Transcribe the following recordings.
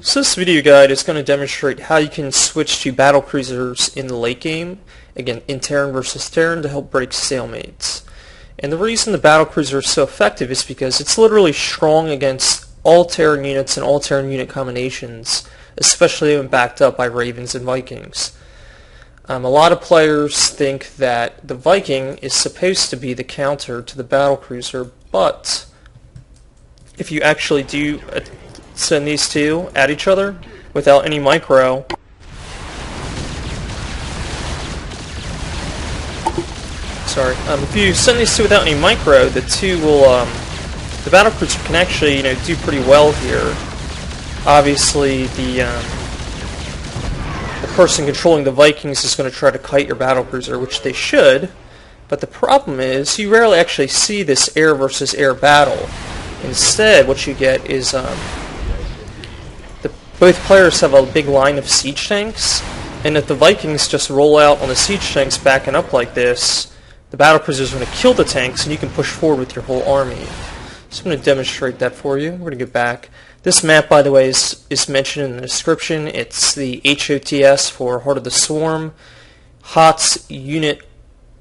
So this video guide is going to demonstrate how you can switch to Battlecruisers in the late game, again in Terran versus Terran, to help break stalemates. And the reason the Battlecruiser is so effective is because it's literally strong against all Terran units and all Terran unit combinations, especially when backed up by Ravens and Vikings. A lot of players think that the Viking is supposed to be the counter to the Battlecruiser, but if you actually do send these two at each other without any micro, if you send these two without any micro, the two will, the Battlecruiser can actually, do pretty well here. Obviously, the person controlling the Vikings is going to try to kite your Battlecruiser, which they should, but the problem is you rarely actually see this air versus air battle. Instead, what you get is both players have a big line of siege tanks, and if the Vikings just roll out on the siege tanks backing up like this, the Battlecruiser is going to kill the tanks and you can push forward with your whole army. So I'm going to demonstrate that for you. We're going to get back. This map, by the way, is mentioned in the description. It's the HOTS for Heart of the Swarm, HOTS Unit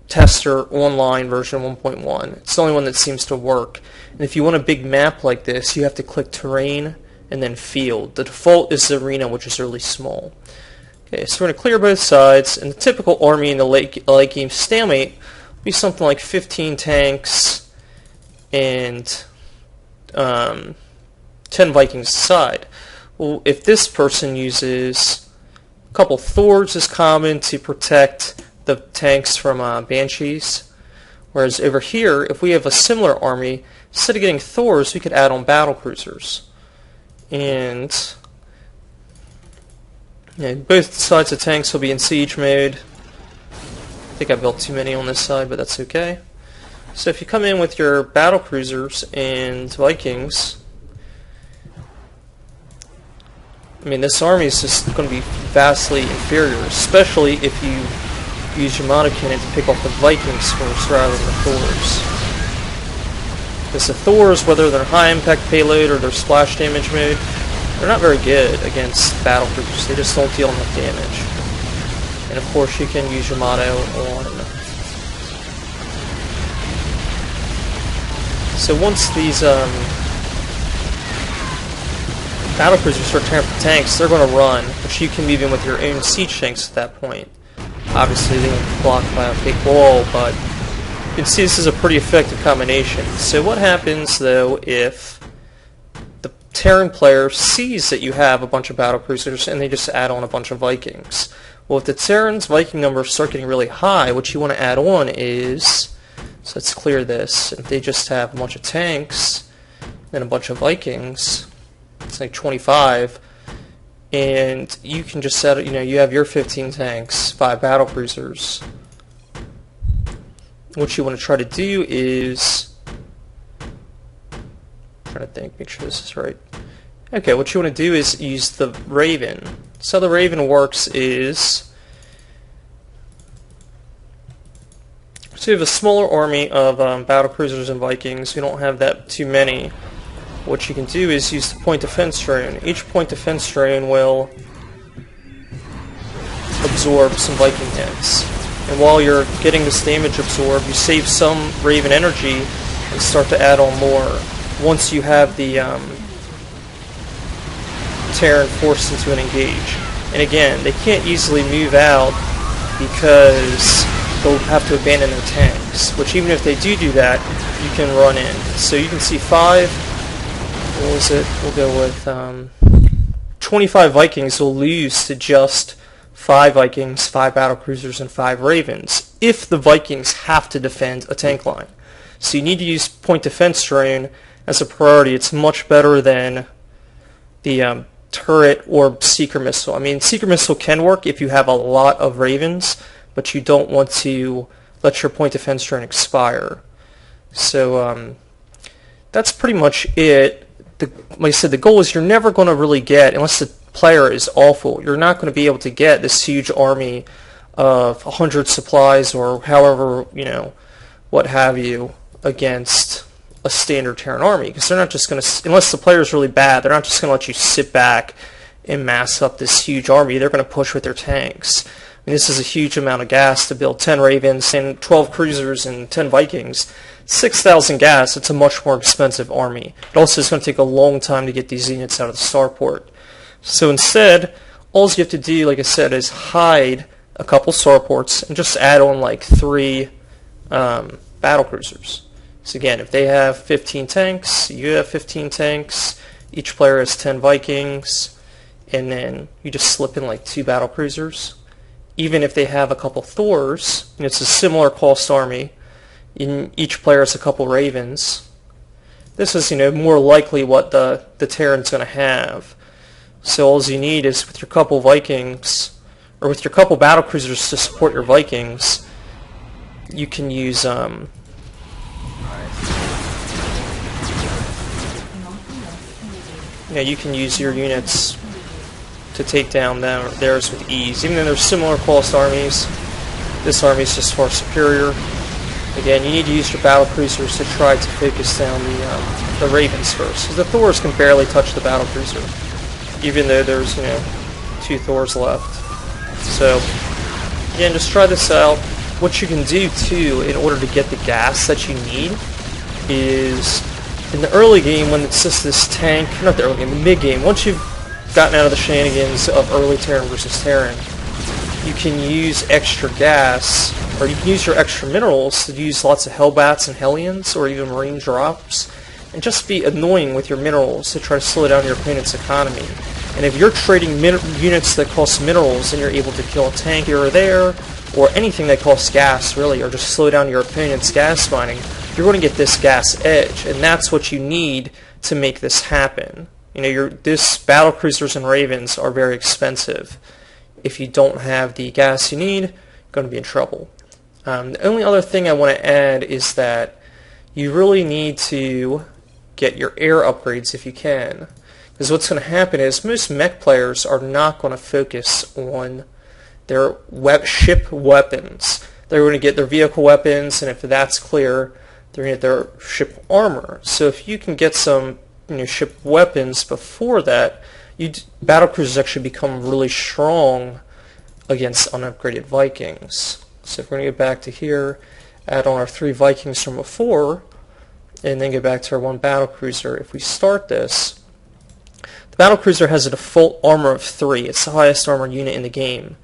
Tester Online version 1.1. It's the only one that seems to work. And if you want a big map like this, you have to click Terrain and then Field. The default is the Arena, which is really small. Okay, so we're going to clear both sides, and the typical army in the late game stalemate will be something like 15 tanks and 10 Vikings aside. Well, if this person uses a couple Thors is common to protect the tanks from Banshees, whereas over here, if we have a similar army, instead of getting Thors, we could add on Battlecruisers. And both sides of tanks will be in siege mode. I think I built too many on this side, but that's okay. So if you come in with your Battlecruisers and Vikings, this army is just going to be vastly inferior, especially if you use your mono cannon to pick off the Vikings first rather than the Thors. Because the Thors, whether they're high impact payload or they're splash damage mode, they're not very good against Battlecruisers. They just don't deal enough damage. And of course you can use your mono on. So once these Battlecruisers start tearing up the tanks, they're going to run, but you can move in with your own siege tanks at that point. Obviously they won't be blocked by a big wall, but you can see this is a pretty effective combination. So what happens though if the Terran player sees that you have a bunch of Battlecruisers and they just add on a bunch of Vikings? Well, if the Terran's Viking numbers start getting really high, what you want to add on is, so let's clear this, if they just have a bunch of tanks and a bunch of Vikings, it's like 25, and you can just set, you have your 15 tanks, 5 Battlecruisers. What you want to try to do is, make sure this is right. Okay, what you want to do is use the Raven. So how the Raven works is, so you have a smaller army of Battlecruisers and Vikings. You don't have that too many. What you can do is use the point defense drone. Each point defense drone will absorb some Viking hits. And while you're getting this damage absorbed, you save some Raven energy and start to add on more once you have the Terran forced into an engage. And again, they can't easily move out because they'll have to abandon their tanks, which even if they do that, you can run in. So you can see 5, what was it? We'll go with 25 Vikings will lose to just 5 Vikings, 5 Battlecruisers, and 5 Ravens, if the Vikings have to defend a tank line. So you need to use point defense drone as a priority. It's much better than the turret or seeker missile. Seeker missile can work if you have a lot of Ravens, but you don't want to let your point defense drone expire. So that's pretty much it. Like I said, the goal is you're never going to really get, unless the player is awful, you're not going to be able to get this huge army of 100 supplies or however, what have you, against a standard Terran army, because they're not just going to, unless the player is really bad, they're not just going to let you sit back and mass up this huge army. They're going to push with their tanks. I mean, this is a huge amount of gas to build 10 Ravens and 12 cruisers and 10 Vikings. 6,000 gas, it's a much more expensive army. It also is going to take a long time to get these units out of the starport. So instead, all you have to do, like I said, is hide a couple starports and just add on like 3 battlecruisers. So again, if they have 15 tanks, you have 15 tanks, each player has 10 Vikings, and then you just slip in like 2 battlecruisers. Even if they have a couple Thors, and it's a similar cost army, each player has a couple Ravens. This is, more likely what the Terran's going to have. So all you need is with your couple Vikings, or with your couple battlecruisers to support your Vikings, you can use you can use your units to take down theirs with ease. Even though they're similar cost armies, this army is just far superior. Again, you need to use your battlecruisers to try to focus down the Ravens first, because the Thors can barely touch the battlecruiser, even though there's 2 Thors left. So again, just try this out. What you can do too, in order to get the gas that you need, is in the early game when it's just this tank, not the early game, the mid game. Once you've gotten out of the shenanigans of early Terran versus Terran, you can use extra gas, or you can use your extra minerals to use lots of Hellbats and Hellions, or even Marine drops, and just be annoying with your minerals to try to slow down your opponent's economy. And if you're trading units that cost minerals, and you're able to kill a tank here or there, or anything that costs gas, really, or just slow down your opponent's gas mining, you're going to get this gas edge, and that's what you need to make this happen. This battlecruisers and Ravens are very expensive. If you don't have the gas you need, you're going to be in trouble. The only other thing I want to add is that you really need to get your air upgrades if you can. Because what's going to happen is most mech players are not going to focus on their ship weapons. They're going to get their vehicle weapons, and if that's clear, they're going to get their ship armor. So if you can get some ship weapons before that, battlecruisers actually become really strong against unupgraded Vikings. So if we're going to get back to here, add on our 3 Vikings from before, and then get back to our 1 battlecruiser. If we start this, the battlecruiser has a default armor of 3. It's the highest armor unit in the game.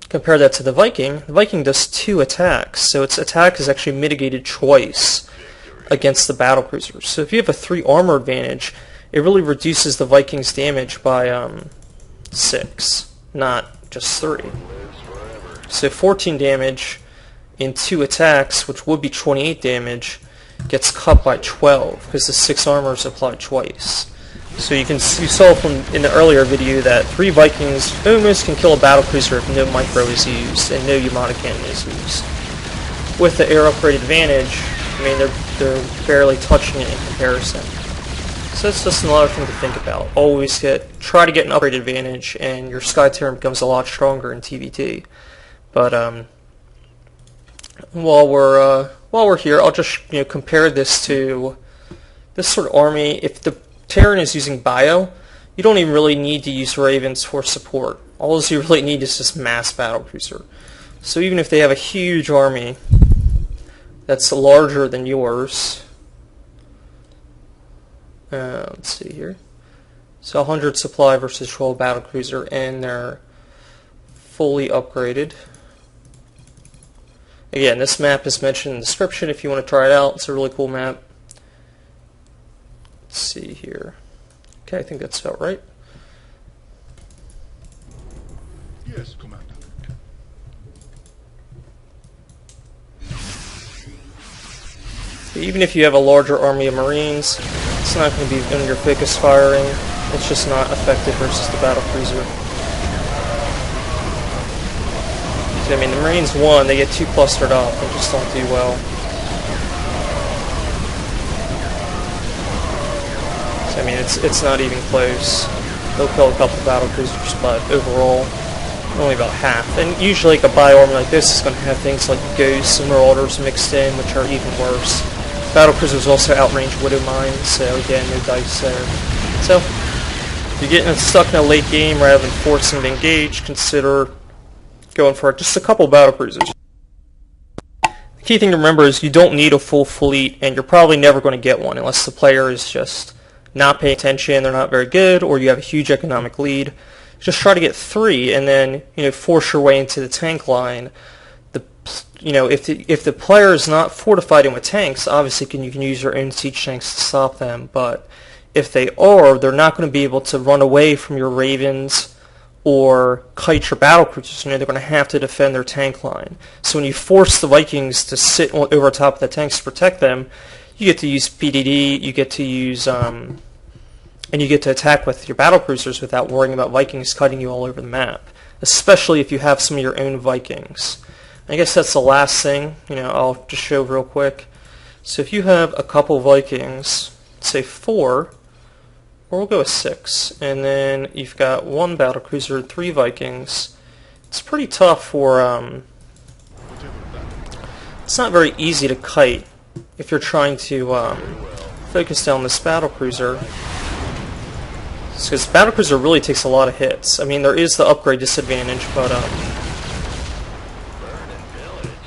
Compare that to the Viking. The Viking does 2 attacks, so its attack is actually mitigated twice against the battlecruisers. So if you have a 3 armor advantage, it really reduces the Vikings' damage by 6, not just 3. So 14 damage in 2 attacks, which would be 28 damage, gets cut by 12 because the 6 armor is applied twice. So you saw from in the earlier video that 3 Vikings almost can kill a battlecruiser if no micro is used and no Yamata cannon is used. With the air upgrade advantage, I mean they're barely touching it in comparison. So that's just another thing to think about. Always try to get an upgrade advantage, and your SkyTerran becomes a lot stronger in TvT. But while we're here, I'll just compare this to this sort of army. If the Terran is using bio, you don't even really need to use Ravens for support. All you really need is just mass battlecruiser. So even if they have a huge army that's larger than yours, let's see here. So 100 supply versus 12 battlecruiser, and they're fully upgraded. Again, this map is mentioned in the description if you want to try it out. It's a really cool map. Let's see here. Okay, I think that's about right. Yes, Commander. Even if you have a larger army of Marines, it's not going to be under focus firing. It's just not effective versus the battlecruiser. So, I mean, the Marines won, they get too clustered up, they just don't do well. So, I mean, it's not even close. They'll kill a couple battlecruisers, but overall, only about half. And usually, like a bio army like this is going to have things like ghosts and marauders mixed in, which are even worse. Battlecruisers also outrange widow mines, so again, no dice there. So, you're getting stuck in a late game rather than forcing to engage, consider going for just a couple battlecruisers. The key thing to remember is you don't need a full fleet, and you're probably never going to get one unless the player is just not paying attention, they're not very good, or you have a huge economic lead. Just try to get 3, and then force your way into the tank line. If the player is not fortified in with tanks, obviously you can use your own siege tanks to stop them. But if they are, they're not going to be able to run away from your ravens or kite your battlecruisers. They're going to have to defend their tank line. So when you force the Vikings to sit over top of the tanks to protect them, you get to use PDD, you get to use and you get to attack with your battlecruisers without worrying about Vikings cutting you all over the map, especially if you have some of your own Vikings. I guess that's the last thing, I'll just show real quick. So if you have a couple Vikings, say 4, or we'll go with 6, and then you've got 1 battlecruiser, 3 Vikings, it's pretty tough for, it's not very easy to kite if you're trying to focus down this battlecruiser. Because battlecruiser really takes a lot of hits. I mean, there is the upgrade disadvantage, but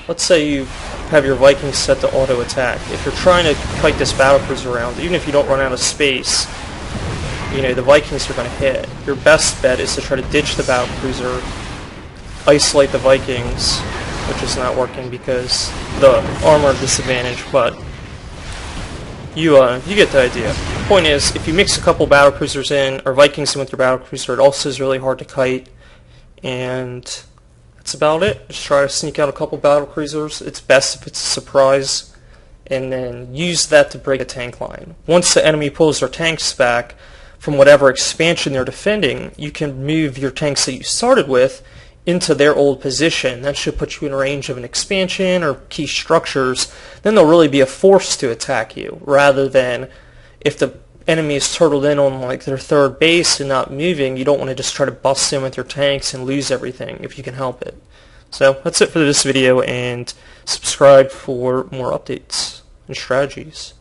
let's say you have your Vikings set to auto attack. If you're trying to kite this battlecruiser around, even if you don't run out of space, the Vikings are going to hit. Your best bet is to try to ditch the battlecruiser, isolate the Vikings, which is not working because the armor disadvantage, but you get the idea. The point is, if you mix a couple battlecruisers in, or Vikings in with your battlecruiser, it also is really hard to kite, and that's about it. Just try to sneak out a couple battlecruisers. It's best if it's a surprise, and then use that to break a tank line. Once the enemy pulls their tanks back from whatever expansion they're defending, you can move your tanks that you started with into their old position. That should put you in range of an expansion or key structures. Then they'll really be a force to attack you, rather than if the enemy is turtled in on like their 3rd base and not moving, you don't want to just try to bust in with your tanks and lose everything if you can help it. So that's it for this video, and subscribe for more updates and strategies.